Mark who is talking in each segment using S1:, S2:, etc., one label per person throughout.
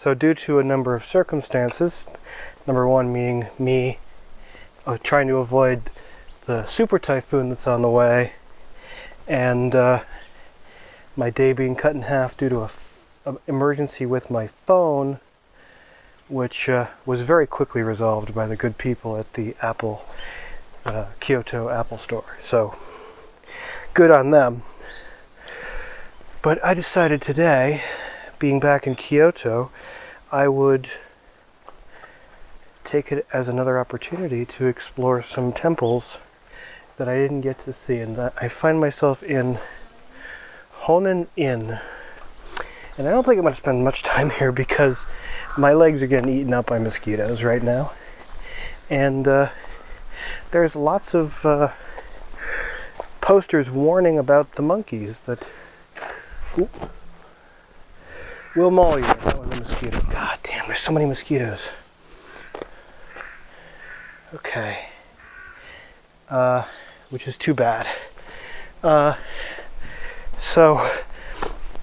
S1: So due to a number of circumstances, number one being me trying to avoid the super typhoon that's on the way, and my day being cut in half due to an emergency with my phone, which was very quickly resolved by the good people at the Kyoto Apple Store. So good on them. But I decided today, being back in Kyoto, I would take it as another opportunity to explore some temples that I didn't get to see, and that I find myself in Honen-in. And I don't think I'm going to spend much time here because my legs are getting eaten up by mosquitoes right now. And there's lots of posters warning about the monkeys that will maul you. That was a mosquito. God damn, there's so many mosquitoes. Okay. Which is too bad. So,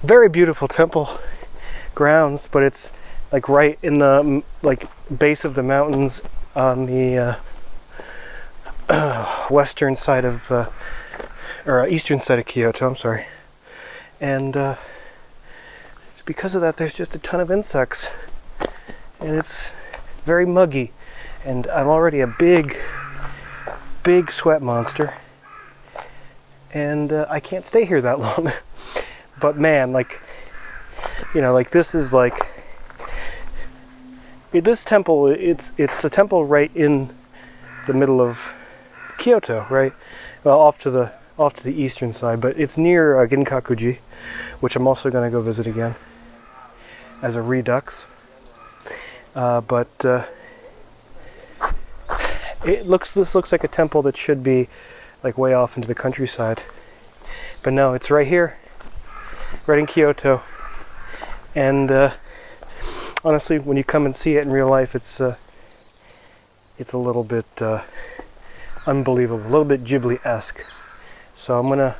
S1: very beautiful temple grounds, but it's like right in the base of the mountains on the western side of, or eastern side of Kyoto, I'm sorry. And it's because of that there's just a ton of insects, and it's very muggy, and I'm already a big sweat monster, and I can't stay here that long. But man, this is this temple, it's a temple right in the middle of Kyoto, right? Well, off to the eastern side, but it's near Ginkaku-ji, which I'm also going to go visit again as a redux. This looks like a temple that should be like way off into the countryside, but no, it's right here, right in Kyoto. And honestly, when you come and see it in real life, it's a little bit unbelievable, a little bit Ghibli-esque. So I'm gonna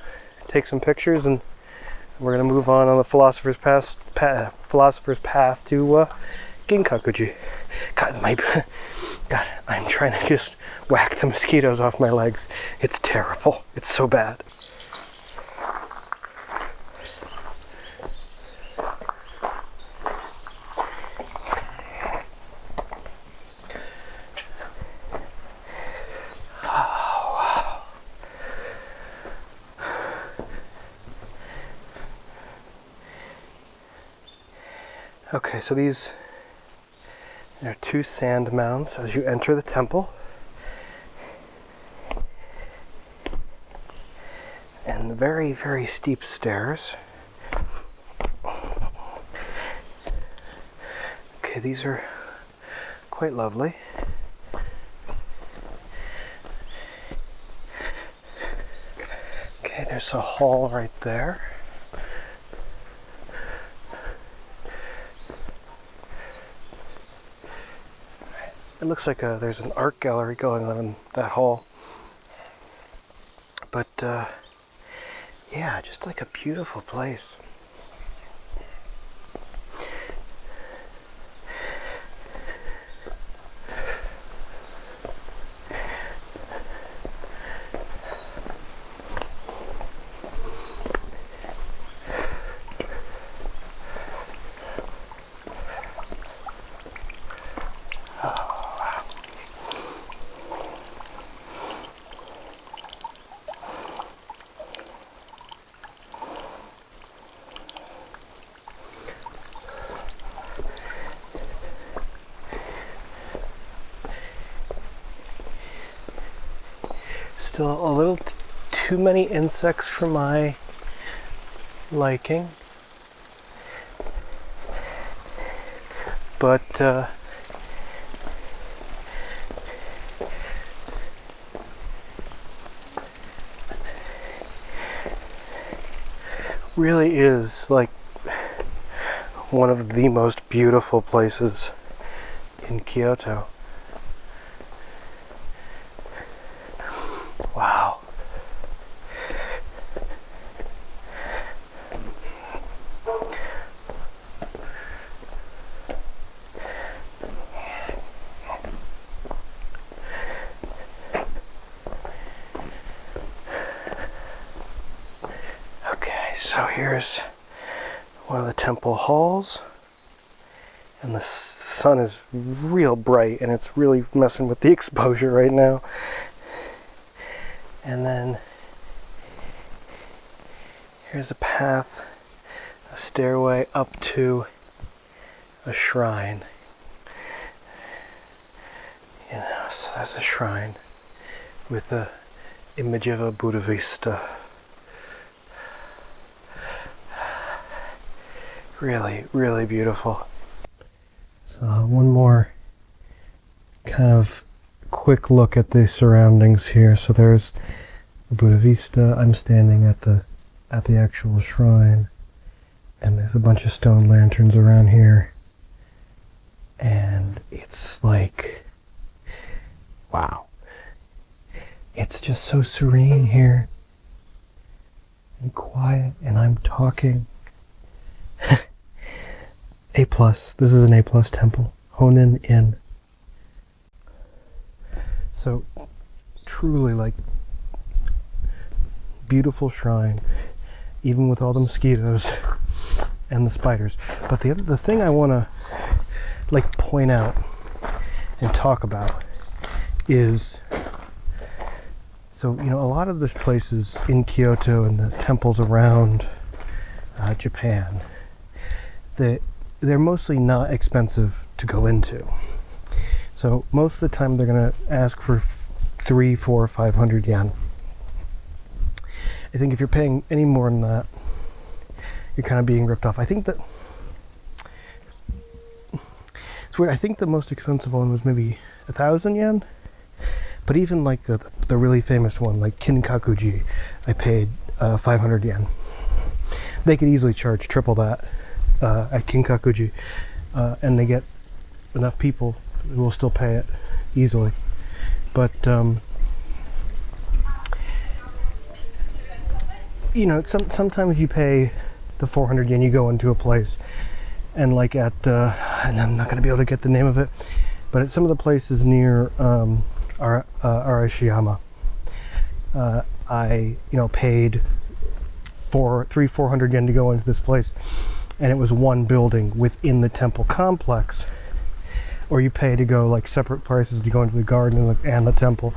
S1: take some pictures, and we're gonna move on the philosopher's path to Ginkaku-ji. God, I'm trying to just whack the mosquitoes off my legs. It's terrible. It's so bad. Okay, so there are two sand mounds as you enter the temple, and very, very steep stairs. Okay, these are quite lovely. Okay, there's a hall right there. It looks like there's an art gallery going on in that hall. But yeah, just like a beautiful place. Still a little too many insects for my liking, but really is like one of the most beautiful places in Kyoto. Wow. So here's one of the temple halls, and the sun is real bright and it's really messing with the exposure right now. And then here's a path, a stairway up to a shrine. You know, so there's a shrine with the image of a Buddha Vista. Really, really beautiful. So one more kind of quick look at the surroundings here. So there's the Buddha Vista. I'm standing at the actual shrine, and there's a bunch of stone lanterns around here, and it's like, wow, it's just so serene here and quiet, and I'm talking. A+. This is an A+ temple. Honen-in. So, truly, like, beautiful shrine, even with all the mosquitoes and the spiders. But the thing I want to, like, point out and talk about is, so, you know, a lot of those places in Kyoto and the temples around Japan, they're mostly not expensive to go into. So most of the time they're going to ask for 300, 400, 500 yen. I think if you're paying any more than that, you're kind of being ripped off. I think that it's weird. I think the most expensive one was maybe 1,000 yen. But even like the really famous one, like Ginkaku-ji, I paid 500 yen. They could easily charge triple that at Ginkaku-ji, and they get enough people who will still pay it easily. But you know, sometimes you pay the 400 yen, you go into a place, and like at and I'm not going to be able to get the name of it, but at some of the places near Arashiyama, I paid 400 yen to go into this place, and it was one building within the temple complex. Or you pay to go like separate prices to go into the garden and the temple.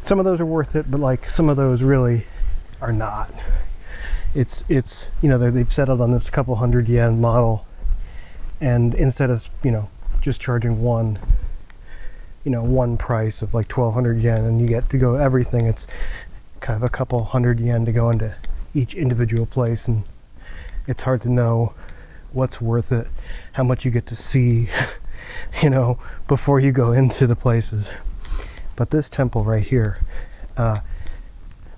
S1: Some of those are worth it, but like some of those really are not. It's they've settled on this couple hundred yen model, and instead of just charging one price of like 1,200 yen, and you get to go everything, it's kind of a couple hundred yen to go into each individual place, and it's hard to know what's worth it, how much you get to see, before you go into the places. But this temple right here,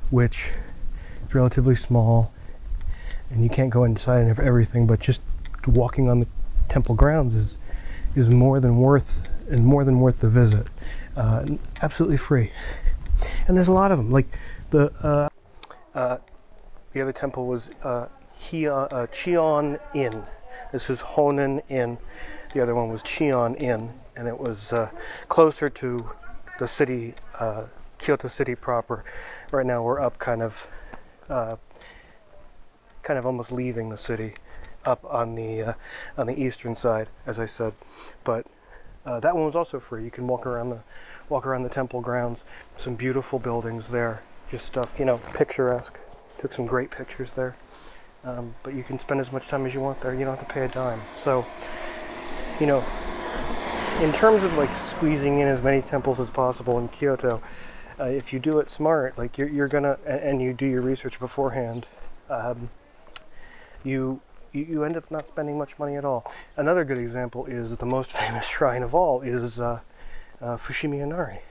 S1: which is relatively small, and you can't go inside of everything, but just walking on the temple grounds is more than worth the visit. Absolutely free, and there's a lot of them. Like the other temple was Cheon-in. This is Honen-in. The other one was Cheon-in, and it was closer to the city, Kyoto City proper. Right now we're up kind of almost leaving the city, up on the eastern side, as I said. But that one was also free. You can walk around the temple grounds. Some beautiful buildings there, just stuff picturesque. Took some great pictures there. But you can spend as much time as you want there. You don't have to pay a dime. So, in terms of like squeezing in as many temples as possible in Kyoto, if you do it smart, like you're gonna, and you do your research beforehand, you end up not spending much money at all. Another good example is the most famous shrine of all is Fushimi Inari.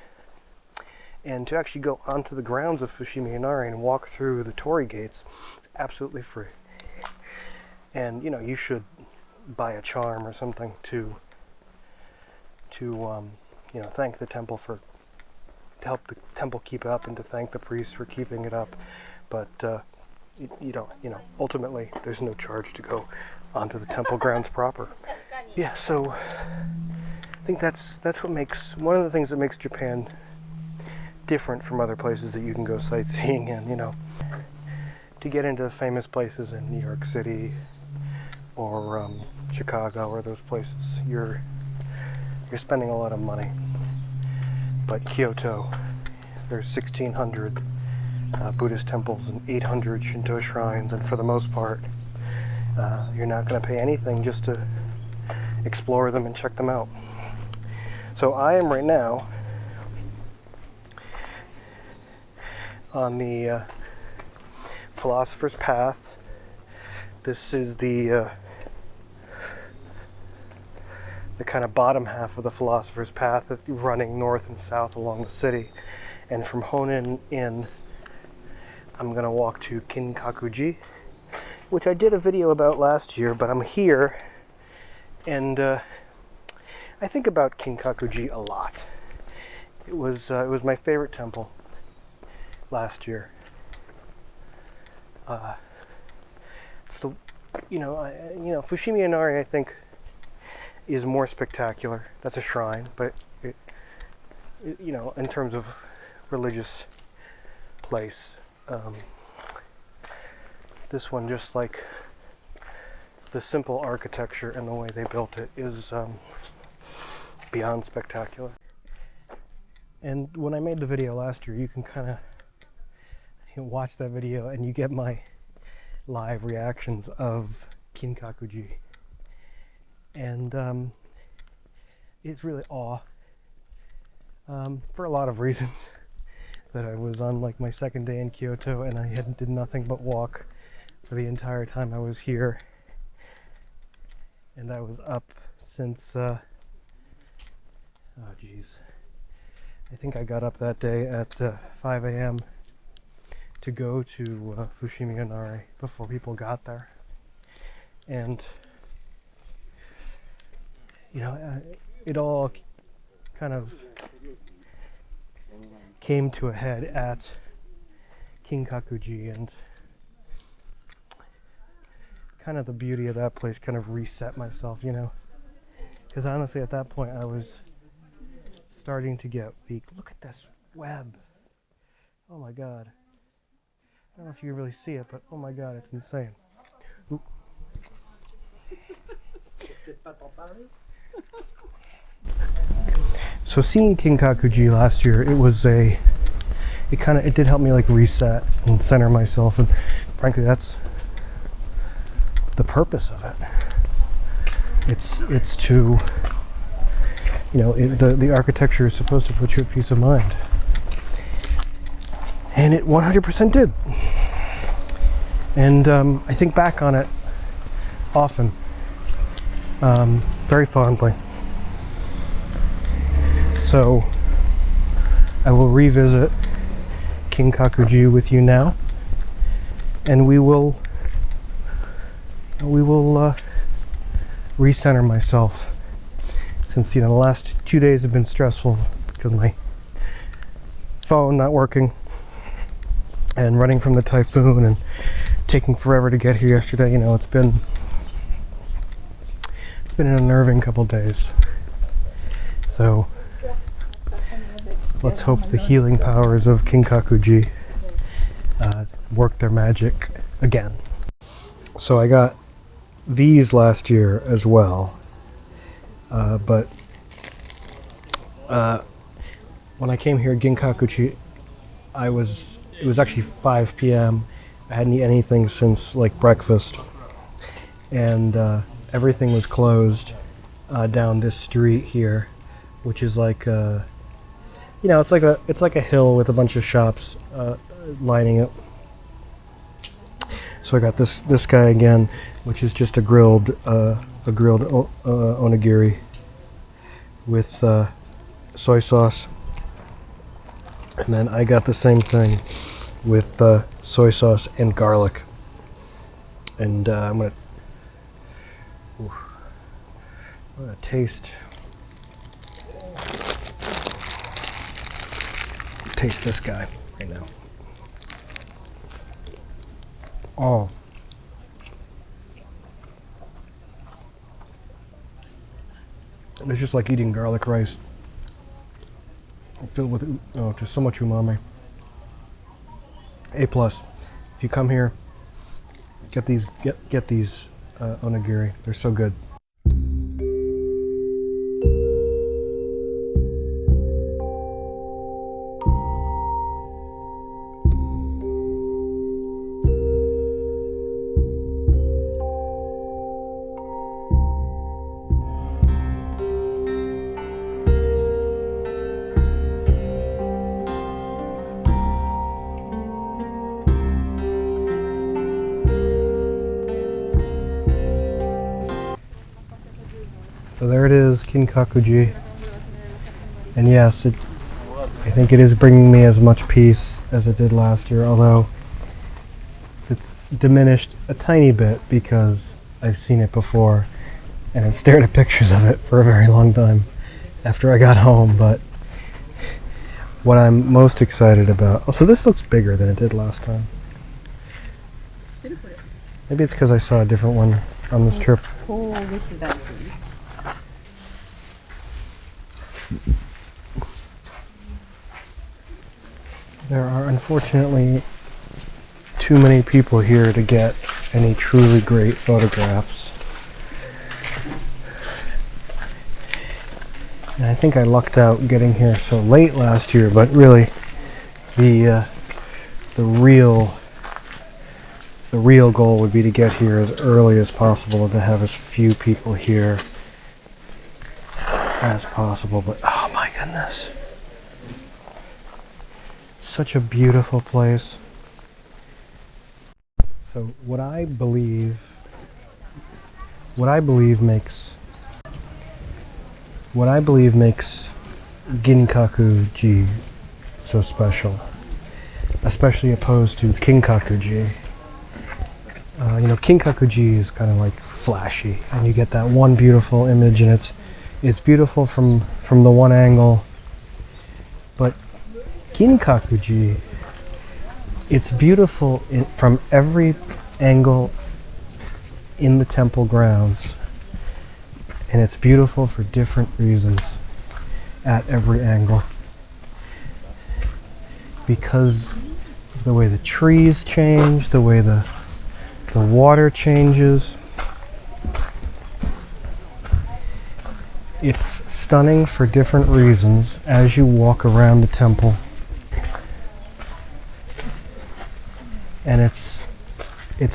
S1: And to actually go onto the grounds of Fushimi Inari and walk through the torii gates, it's absolutely free. And you should buy a charm or something to thank the temple to help the temple keep it up, and to thank the priests for keeping it up. But ultimately there's no charge to go onto the temple grounds proper. Yeah, so I think that's what makes, one of the things that makes Japan different from other places that you can go sightseeing in. to get into famous places in New York City or Chicago or those places, you're spending a lot of money. But Kyoto, there's 1,600 Buddhist temples and 800 Shinto shrines, and for the most part, you're not going to pay anything just to explore them and check them out. So I am right now on the Philosopher's Path. This is the kind of bottom half of the Philosopher's Path, running north and south along the city. And from Honen-in, I'm going to walk to Ginkaku-ji, which I did a video about last year, but I'm here, and I think about Ginkaku-ji a lot. It was my favorite temple last year. It's the Fushimi Inari, I think, is more spectacular. That's a shrine, but it in terms of religious place, this one, just like the simple architecture and the way they built it, is beyond spectacular. And when I made the video last year, you can kind of watch that video and you get my live reactions of Ginkaku-ji. And it's really awe, for a lot of reasons. That I was on like my second day in Kyoto, and I did nothing but walk for the entire time I was here. And I was up since, I think I got up that day at 5 a.m. to go to Fushimi Inari before people got there. And it all kind of came to a head at Ginkaku-ji, and kind of the beauty of that place kind of reset myself, because honestly at that point I was starting to get weak. Look at this web. Oh my god. I don't know if you can really see it, but oh my god, it's insane. Oop. So seeing Ginkaku-ji last year, it did help me like reset and center myself, and frankly that's the purpose of it. It's to, the architecture is supposed to put you at peace of mind, and it 100% did. And I think back on it often, very fondly. So I will revisit Ginkaku-ji with you now, and we will recenter myself, since the last 2 days have been stressful because of my phone not working and running from the typhoon and taking forever to get here yesterday. It's been an unnerving couple days. So let's hope the healing powers of Ginkaku-ji work their magic again. So I got these last year as well, but when I came here, Ginkaku-ji, it was actually 5 p.m. I hadn't eaten anything since like breakfast, and everything was closed down this street here, which is like it's like a hill with a bunch of shops lining it. So I got this guy again, which is just a grilled onigiri with soy sauce, and then I got the same thing with soy sauce and garlic. And I'm gonna taste this guy right now. Oh. It's just like eating garlic rice. Filled with just so much umami. A+. If you come here, Get these onigiri. They're so good. So there it is, Ginkaku-ji. And yes, I think it is bringing me as much peace as it did last year, although it's diminished a tiny bit because I've seen it before and I've stared at pictures of it for a very long time after I got home. But what I'm most excited about... Oh, so this looks bigger than it did last time. Maybe it's because I saw a different one on this trip. There are unfortunately too many people here to get any truly great photographs. And I think I lucked out getting here so late last year, but really the real goal would be to get here as early as possible, to have as few people here as possible. But oh my goodness, such a beautiful place. So what I believe makes Ginkaku-ji so special, especially opposed to Kinkaku-ji. Ginkaku-ji is kind of like flashy, and you get that one beautiful image, and it's beautiful from the one angle. But Ginkaku-ji, it's beautiful from every angle in the temple grounds, and it's beautiful for different reasons at every angle, because of the way the trees change, the way the water changes. It's stunning for different reasons as you walk around the temple. And it's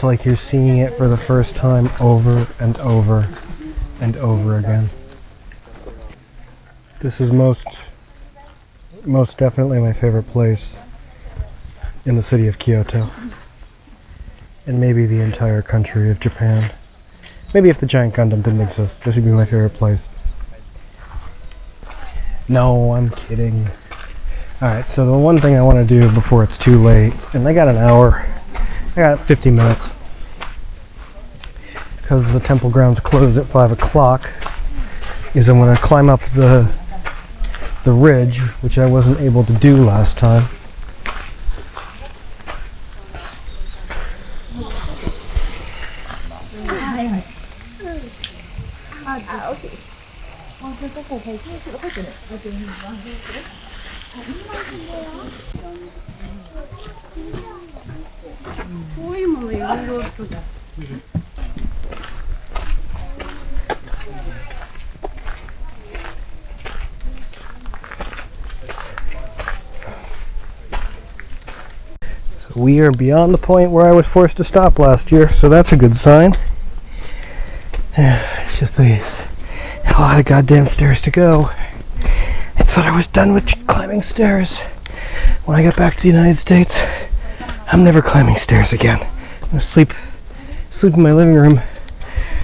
S1: like you're seeing it for the first time over and over and over again. This is most definitely my favorite place in the city of Kyoto, and maybe the entire country of Japan. Maybe if the giant Gundam didn't exist, this would be my favorite place. No, I'm kidding. Alright, so the one thing I want to do before it's too late, and I got an hour, I got 50 minutes, because the temple grounds close at 5 o'clock, is I'm going to climb up the ridge, which I wasn't able to do last time. We are beyond the point where I was forced to stop last year, so that's a good sign. It's just a lot of goddamn stairs to go. I thought I was done with climbing stairs when I got back to the United States. I'm never climbing stairs again. I'm gonna sleep in my living room.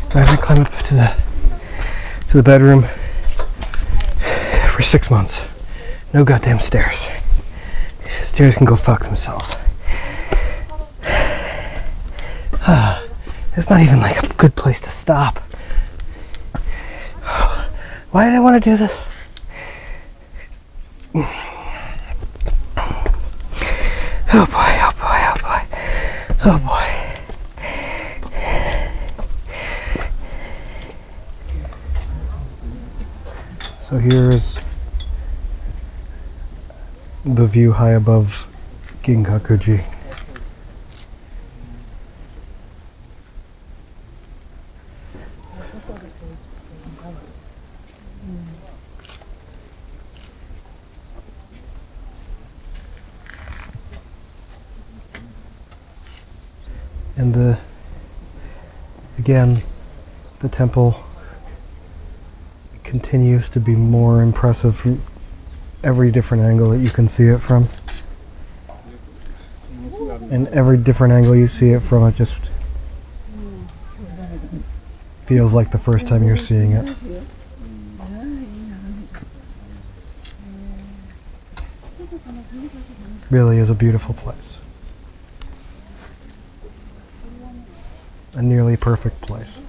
S1: I'm gonna climb up to the bedroom for 6 months. No goddamn stairs. Stairs can go fuck themselves. It's not even like a good place to stop. Why did I want to do this? Oh boy, oh boy, oh boy, oh boy. So here's the view high above Ginkaku-ji. And again, the temple continues to be more impressive from every different angle that you can see it from. And every different angle you see it from, it just feels like the first time you're seeing it. Really is a beautiful place. A nearly perfect place.